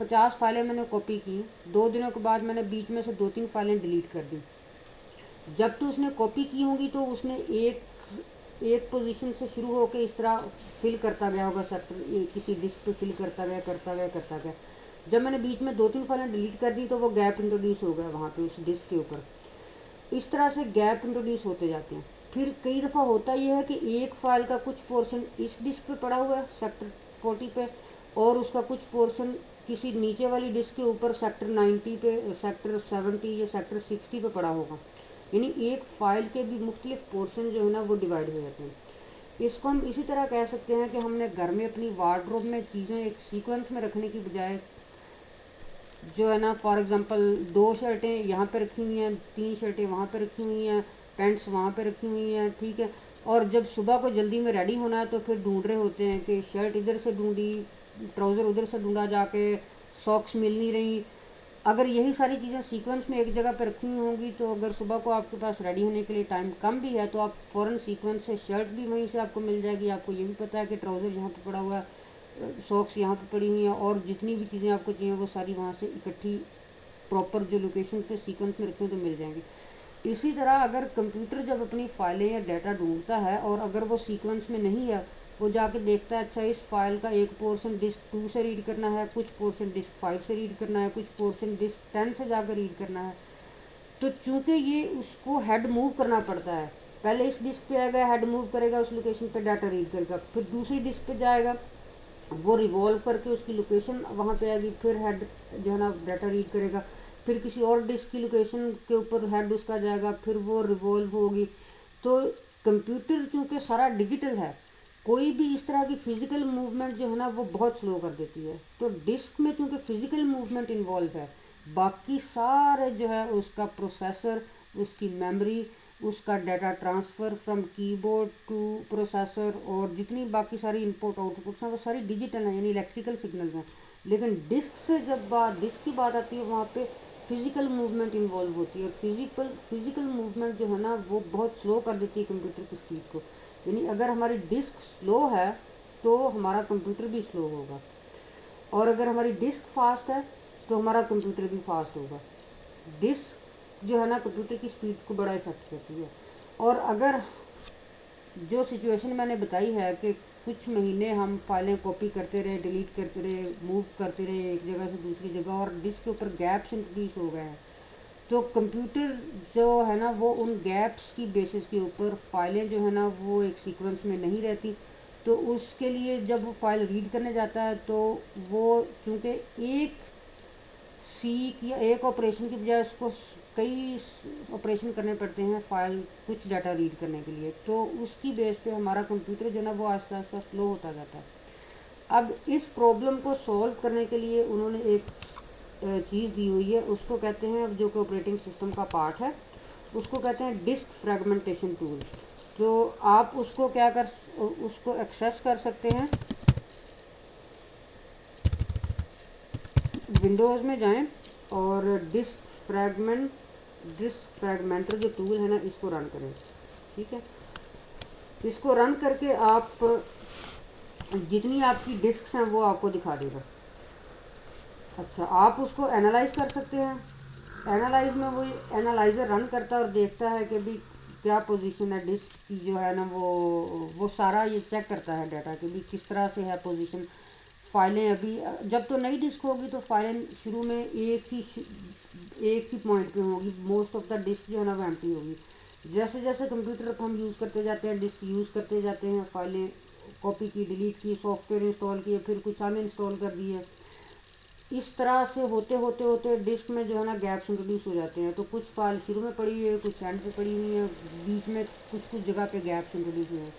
50 فائلیں میں نے کاپی کی، 2 دنوں کے بعد میں نے بیچ میں سے 2-3 فائلیں ڈیلیٹ کر دی. جب تو اس نے کاپی کی ہوں گی تو اس نے ایک پوزیشن سے شروع ہو کے اس طرح فل کرتا گیا ہوگا سیکٹر، کسی ڈسک پہ فل کرتا گیا. جب میں نے بیچ میں 2-3 فائلیں ڈیلیٹ کر دی تو وہ گیپ انٹروڈیوس ہو گیا وہاں پہ اس ڈسک کے اوپر. اس طرح سے گیپ انٹروڈیوس ہوتے جاتے ہیں. پھر کئی دفعہ ہوتا یہ ہے کہ ایک فائل کا کچھ پورشن اس ڈسک پہ پڑا ہوا ہے سیکٹر 40 پہ، اور اس کا کچھ پورشن کسی نیچے والی ڈسک کے اوپر سیکٹر 90 پہ، سیکٹر 70 یا سیکٹر 60 پہ پڑا ہوگا. یعنی ایک فائل کے بھی مختلف پورشن جو ہے نا وہ ڈیوائڈ ہو جاتے ہیں. اس کو ہم اسی طرح کہہ سکتے ہیں کہ ہم نے گھر میں اپنی وارڈروب میں چیزیں ایک سیکوینس میں رکھنے کی بجائے جو ہے نا، فار ایگزامپل 2 شرٹیں یہاں پہ رکھی ہوئی ہیں، 3 شرٹیں وہاں پہ رکھی ہوئی ہیں، پینٹس وہاں پہ رکھی ہوئی ہیں، ٹھیک ہے. اور جب صبح کو جلدی میں ریڈی ہونا ہے تو پھر ڈھونڈ رہے ہوتے ہیں کہ شرٹ ادھر سے ڈھونڈی، ٹراؤزر ادھر سے ڈھونڈا جا کے، ساکس مل نہیں رہی. اگر یہی ساری چیزیں سیکوینس میں ایک جگہ پہ رکھی ہوئی ہوں گی تو اگر صبح کو آپ کے پاس ریڈی ہونے کے لیے ٹائم کم بھی ہے تو آپ فوراً سیکوینس سے شرٹ بھی وہیں سے آپ کو مل جائے گی. آپ کو یہ بھی پتہ ہے کہ ٹراؤزر یہاں پہ پڑا ہوا ہے، ساکس یہاں پہ پڑی ہوئی ہیں، اور جتنی بھی چیزیں آپ کو چاہیے وہ ساری وہاں سے اکٹھی پراپر جو لوکیشن پہ سیکوینس میں رکھیں تو مل جائیں گی. اسی طرح اگر کمپیوٹر جب اپنی فائلیں یا ڈیٹا ڈھونڈتا ہے اور اگر وہ سیکوینس میں نہیں ہے، وہ جا کے دیکھتا ہے اچھا اس فائل کا ایک پورشن ڈسک 2 سے ریڈ کرنا ہے، کچھ پورشن ڈسک 5 سے ریڈ کرنا ہے، کچھ پورشن ڈسک 10 سے جا کے ریڈ کرنا ہے. تو چونکہ یہ اس کو ہیڈ موو کرنا پڑتا ہے، پہلے اس ڈسک پہ آئے گا، ہیڈ موو کرے گا، اس لوکیشن پہ ڈاٹا ریڈ کرے گا، پھر دوسری ڈسک پہ جائے گا، وہ ریوالو کر کے اس کی لوکیشن وہاں پہ آئے گی، پھر ہیڈ جو ہے نا ڈاٹا ریڈ کرے گا، پھر کسی اور ڈسک کی لوکیشن کے اوپر ہیڈ اس کا جائے گا، پھر وہ ریوالو ہوگی. تو کمپیوٹر چونکہ سارا ڈیجیٹل ہے، کوئی بھی اس طرح کی فزیکل موومنٹ جو ہے نا وہ بہت سلو کر دیتی ہے. تو ڈسک میں چونکہ فزیکل موومنٹ انوالو ہے، باقی سارے جو ہے اس کا پروسیسر، اس کی میموری، اس کا ڈیٹا ٹرانسفر فرام کی بورڈ ٹو پروسیسر، اور جتنی باقی ساری انپٹ آؤٹ پٹس ہیں وہ ساری ڈیجیٹل ہیں، یعنی الیکٹریکل سگنلز ہیں. لیکن ڈسک سے جب ڈسک کی بات آتی ہے وہاں پہ فزیکل موومنٹ انوالو ہوتی ہے، اور فزیکل موومنٹ جو ہے نا وہ بہت سلو کر دیتی ہے کمپیوٹر کی اسپیڈ کو. یعنی اگر ہماری ڈسک سلو ہے تو ہمارا کمپیوٹر بھی سلو ہوگا، اور اگر ہماری ڈسک فاسٹ ہے تو ہمارا کمپیوٹر بھی فاسٹ ہوگا. ڈسک جو ہے نا کمپیوٹر کی اسپیڈ کو بڑا افیکٹ کرتی ہے. اور اگر جو سچویشن میں نے بتائی ہے کہ کچھ مہینے ہم فائلیں کاپی کرتے رہے، ڈیلیٹ کرتے رہے، موو کرتے رہے ایک جگہ سے دوسری جگہ، اور ڈسک کے اوپر گیپس انٹروڈیوس ہو گئے ہیں، تو کمپیوٹر جو ہے نا وہ ان گیپس کی بیسس کے اوپر فائلیں جو ہے نا وہ ایک سیکوینس میں نہیں رہتی. تو اس کے لیے جب وہ فائل ریڈ کرنے جاتا ہے تو وہ چونکہ ایک سیک یا ایک آپریشن کی بجائے اس کو کئی آپریشن کرنے پڑتے ہیں فائل کچھ ڈیٹا ریڈ کرنے کے لیے، تو اس کی بیس پہ ہمارا کمپیوٹر جو ہے نا وہ آہستہ آہستہ سلو ہوتا جاتا ہے. اب اس پرابلم کو سولو کرنے کے لیے انہوں نے ایک چیز دی ہوئی ہے، اس کو کہتے ہیں، جو کہ آپریٹنگ سسٹم کا پارٹ ہے، اس کو کہتے ہیں ڈسک فریگمنٹیشن ٹول. تو آپ اس کو اس کو ایکسیس کر سکتے ہیں. ونڈوز میں جائیں اور ڈسک فریگمنٹر جو ٹول ہے نا اس کو رن کریں. ٹھیک ہے، اس کو رن کر کے آپ جتنی آپ کی ڈسکس ہیں وہ آپ کو دکھا دے گا. اچھا، آپ اس کو اینالائز کر سکتے ہیں. اینالائز میں وہ اینالائزر رن کرتا ہے اور دیکھتا ہے کہ بھی کیا پوزیشن ہے ڈسک کی جو ہے نا وہ سارا یہ چیک کرتا ہے ڈیٹا کہ بھی کس طرح سے ہے پوزیشن. فائلیں ابھی جب تو نئی ڈسک ہوگی تو فائلیں شروع میں ایک ہی پوائنٹ پہ ہوگی، موسٹ آف دا ڈسک جو ہے نا وہ ایمٹی ہوگی. جیسے جیسے کمپیوٹر ہم یوز کرتے جاتے ہیں، ڈسک یوز کرتے جاتے ہیں، فائلیں کاپی کی، ڈیلیٹ کی، سافٹ ویئر انسٹال کیے، پھر کچھ ان انسٹال کر دیے، اس طرح سے ہوتے ہوتے ہوتے ڈسک میں جو ہے نا گیپس انٹروڈیوس ہو جاتے ہیں. تو کچھ فائل شروع میں پڑی ہوئی ہے، کچھ اینڈ پہ پڑی ہوئی ہیں، بیچ میں کچھ جگہ پہ گیپس انٹروڈیوس ہوئے ہیں.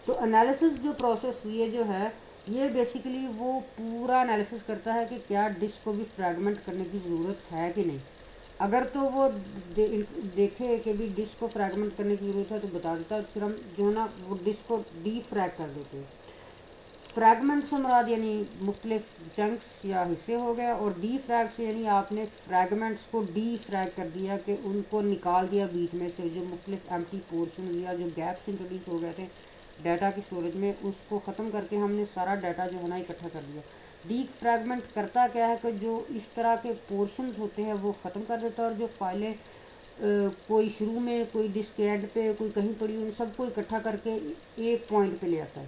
تو انالیسس جو پروسیس یہ جو ہے یہ بیسیکلی وہ پورا انالیسس کرتا ہے کہ کیا ڈسک کو بھی فریگمنٹ کرنے کی ضرورت ہے کہ نہیں. اگر تو وہ دیکھے کہ بھی ڈسک کو فریگمنٹ کرنے کی ضرورت ہے تو بتا دیتا ہے، پھر ہم جو ہے نا وہ ڈسک کو ڈی فریگ کر دیتے ہیں. فریگمنٹ سے مراد یعنی مختلف چنکس یا حصے ہو گئے، اور ڈی فریگ سے یعنی آپ نے فریگمنٹس کو ڈی فریگ کر دیا کہ ان کو نکال دیا بیچ میں سے، جو مختلف ایمٹی پورشن یا جو گیپس انٹروڈیوس ہو گئے تھے ڈیٹا کی اسٹوریج میں، اس کو ختم کر کے ہم نے سارا ڈیٹا جو ہے نا اکٹھا کر دیا۔ ڈی فریگمنٹ کرتا کیا ہے کہ جو اس طرح کے پورشنز ہوتے ہیں وہ ختم کر دیتا ہے، اور جو فائلیں کوئی شروع میں، کوئی ڈسک ایڈ پہ، کوئی کہیں پڑی، ان سب کو اکٹھا کر کے ایک پوائنٹ پہ لے آتا ہے۔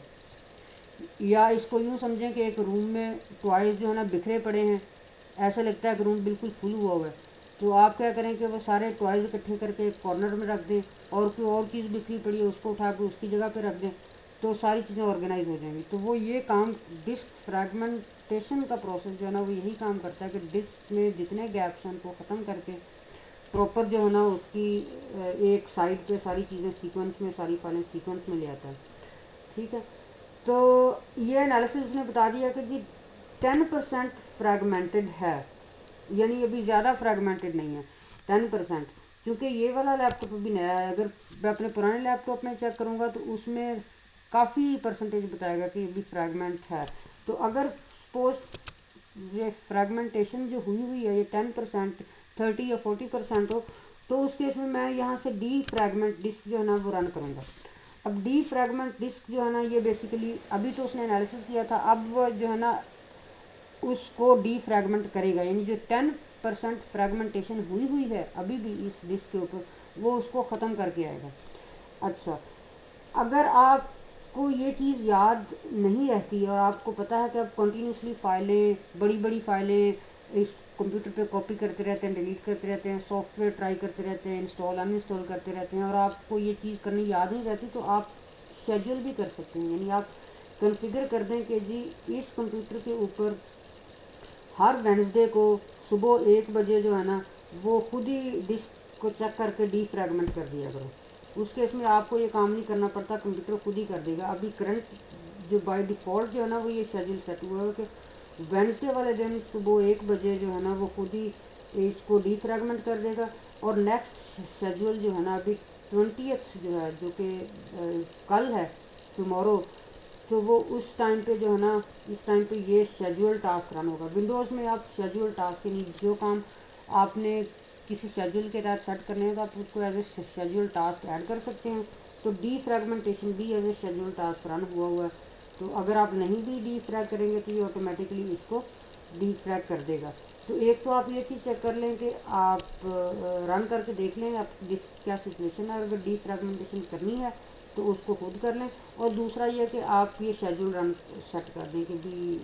یا اس کو یوں سمجھیں کہ ایک روم میں ٹوائز جو ہے نا بکھرے پڑے ہیں، ایسا لگتا ہے کہ روم بالکل فل ہوا ہے، تو آپ کیا کریں کہ وہ سارے ٹوائز اکٹھے کر کے ایک کارنر میں رکھ دیں، اور کوئی اور چیز بکھری پڑی ہے اس کو اٹھا کے اس کی جگہ پہ رکھ دیں، تو ساری چیزیں آرگنائز ہو جائیں گی۔ تو وہ یہ کام ڈسک فریگمنٹیشن کا پروسیس جو ہے نا وہ یہی کام کرتا ہے کہ ڈسک میں جتنے گیپس ہیں ان کو ختم کر کے پراپر جو ہے نا اس کی ایک سائڈ پہ ساری چیزیں سیکوینس میں، ساری فائلیں سیکوینس میں لے آتا ہے، ٹھیک ہے۔ تو یہ انالیسس اس نے بتا دیا کہ جی 10% فریگمنٹڈ ہے، یعنی ابھی زیادہ فریگمنٹڈ نہیں ہے 10%، کیونکہ یہ والا لیپ ٹاپ ابھی نیا ہے۔ اگر میں اپنے پرانے لیپ ٹاپ میں چیک کروں گا تو اس میں کافی پرسنٹیج بتائے گا کہ ابھی فریگمنٹ ہے۔ تو اگر سپوز یہ فریگمنٹیشن جو ہوئی ہے یہ 10%، 30 یا 40% ہو، تو اس کیس میں یہاں سے ڈی فریگمنٹ ڈسک جو ہے نا وہ رن کروں گا۔ اب ڈی فریگمنٹ ڈسک جو ہے نا یہ بیسیکلی ابھی تو اس نے انالیسس کیا تھا، اب وہ جو ہے نا اس کو ڈی فریگمنٹ کرے گا، یعنی جو 10% فریگمنٹیشن ہوئی ہے ابھی بھی اس ڈسک کے اوپر، وہ اس کو ختم کر کے آئے گا۔ اچھا، اگر آپ کو یہ چیز یاد نہیں رہتی اور آپ کو پتہ ہے کہ آپ کنٹینیوسلی فائلیں، بڑی بڑی فائلیں اس کمپیوٹر پہ کاپی کرتے رہتے ہیں، ڈیلیٹ کرتے رہتے ہیں، سافٹ ویئر ٹرائی کرتے رہتے ہیں، انسٹال ان انسٹال کرتے رہتے ہیں، اور آپ کو یہ چیز کرنی یاد نہیں رہتی، تو آپ شیڈول بھی کر سکتے ہیں، یعنی آپ کنفیگر کر دیں کہ جی اس کمپیوٹر کے اوپر ہر وینسڈے کو صبح 1 بجے جو ہے نا وہ خود ہی ڈسک کو چیک کر کے ڈی فریگمنٹ کر دیا کرو۔ اس کیس میں آپ کو یہ کام نہیں کرنا پڑتا، کمپیوٹر خود ہی کر دے گا۔ ابھی کرنٹ جو بائی ڈیفالٹ جو ہے نا وہ یہ شیڈول سیٹ ہوا ہے کہ وینسڈے والے دن صبح 1 بجے جو ہے نا وہ خود ہی اس کو ڈی فریگمنٹ کر دے گا، اور نیکسٹ شیڈول جو ہے نا ابھی 20th جو ہے، جو کہ کل ہے، ٹمورو، تو وہ اس ٹائم پہ جو ہے نا اس ٹائم پہ یہ شیڈول ٹاسک رن ہوگا۔ ونڈوز میں آپ شیڈول ٹاسک یعنی جو کام آپ نے کسی شیڈول کے تحت سیٹ کرنے ہیں تو آپ اس کو as a schedule task add کر سکتے ہیں۔ تو ڈی فریگمنٹیشن بھی as a schedule task run ہوا ہے، تو اگر آپ نہیں بھی ڈی فریگ کریں گے تو یہ آٹومیٹکلی اس کو ڈی فریگ کر دے گا۔ تو ایک تو آپ یہ چیز چیک کر لیں کہ آپ رن کر کے دیکھ لیں آپ ڈسک کیا سچویشن ہے، اگر ڈی فریگمنٹیشن کرنی ہے تو اس کو خود کر لیں، اور دوسرا یہ کہ آپ یہ شیڈول رن سیٹ کر دیں کہ بھی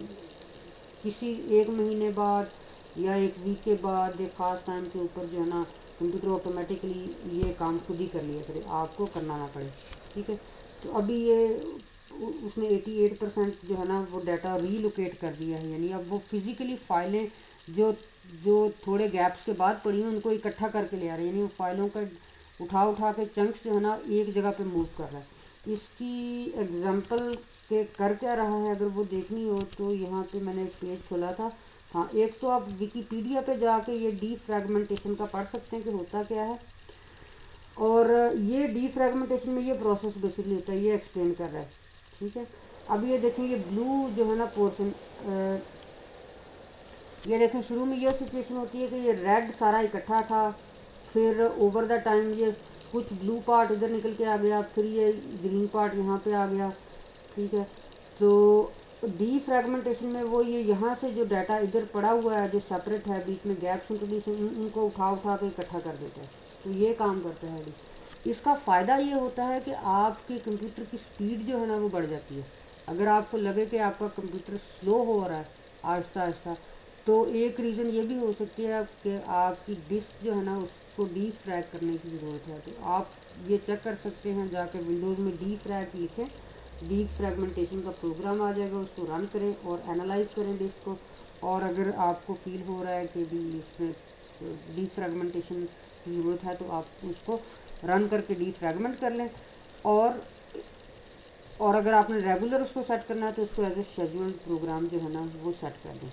کسی 1 مہینے بعد یا 1 ویک کے بعد ایک خاص ٹائم کے اوپر جو ہے نا کمپیوٹر آٹومیٹکلی یہ کام خود ہی کر لیا کرے، آپ کو کرنا نہ پڑے، ٹھیک ہے۔ تو ابھی یہ اس نے 88% جو ہے نا وہ ڈیٹا ری لوکیٹ کر دیا ہے، یعنی اب وہ فزیکلی فائلیں جو تھوڑے گیپس کے بعد پڑی ہیں ان کو اکٹھا کر کے لے آ رہے ہیں، یعنی وہ فائلوں کا اٹھا کے چنکس جو ہے نا ایک جگہ پہ موو کر رہا ہے۔ اس کی ایگزامپل کہ کر کیا رہا ہے اگر وہ دیکھنی ہو تو یہاں پہ میں نے ایک پیج کھولا تھا، ہاں ایک تو آپ ویکیپیڈیا پہ جا کے یہ ڈی فریگمنٹیشن کا پڑھ سکتے ہیں کہ ہوتا کیا ہے، اور یہ ڈی فریگمنٹیشن میں یہ پروسیس بیسکلی ہوتا ہے، یہ ایکسپلین کر رہا ہے، ٹھیک ہے۔ اب یہ دیکھیں یہ بلو جو ہے نا پورشن، یہ دیکھیں شروع میں یہ سچویشن ہوتی ہے کہ یہ ریڈ سارا اکٹھا تھا، پھر اوور دا ٹائم یہ کچھ بلو پارٹ ادھر نکل کے آ گیا، پھر یہ گرین پارٹ یہاں پہ آ گیا، ٹھیک ہے۔ تو ڈی فریگمنٹیشن میں وہ یہ یہاں سے جو ڈیٹا ادھر پڑا ہوا ہے جو سپریٹ ہے، بیچ میں گیپس انٹروڈیوس ان کو اٹھا کے اکٹھا کر دیتا ہے، تو یہ کام کرتا ہے ڈی۔ اس کا فائدہ یہ ہوتا ہے کہ آپ کے کمپیوٹر کی سپیڈ جو ہے نا وہ بڑھ جاتی ہے۔ اگر آپ کو لگے کہ آپ کا کمپیوٹر سلو ہو رہا ہے آہستہ آہستہ، تو ایک ریزن یہ بھی ہو سکتی ہے کہ آپ کی ڈسک جو ہے نا اس کو ڈی فریگ کرنے کی ضرورت ہے۔ تو آپ یہ چیک کر سکتے ہیں جا کے ونڈوز میں ڈی فریگ لکھیں، ڈی فریگمنٹیشن کا پروگرام آ جائے گا، اس کو رن کریں اور انالائز کریں ڈسک کو، اور اگر آپ کو فیل ہو رہا ہے کہ بھی اس میں ڈی فریگمنٹیشن کی ضرورت ہے تو آپ اس کو رن کر کے ڈی فریگمنٹ کر لیں، اور اگر آپ نے ریگولر اس کو سیٹ کرنا ہے تو اس کو ایز اے شیڈول پروگرام جو ہے نا وہ سیٹ کر دیں۔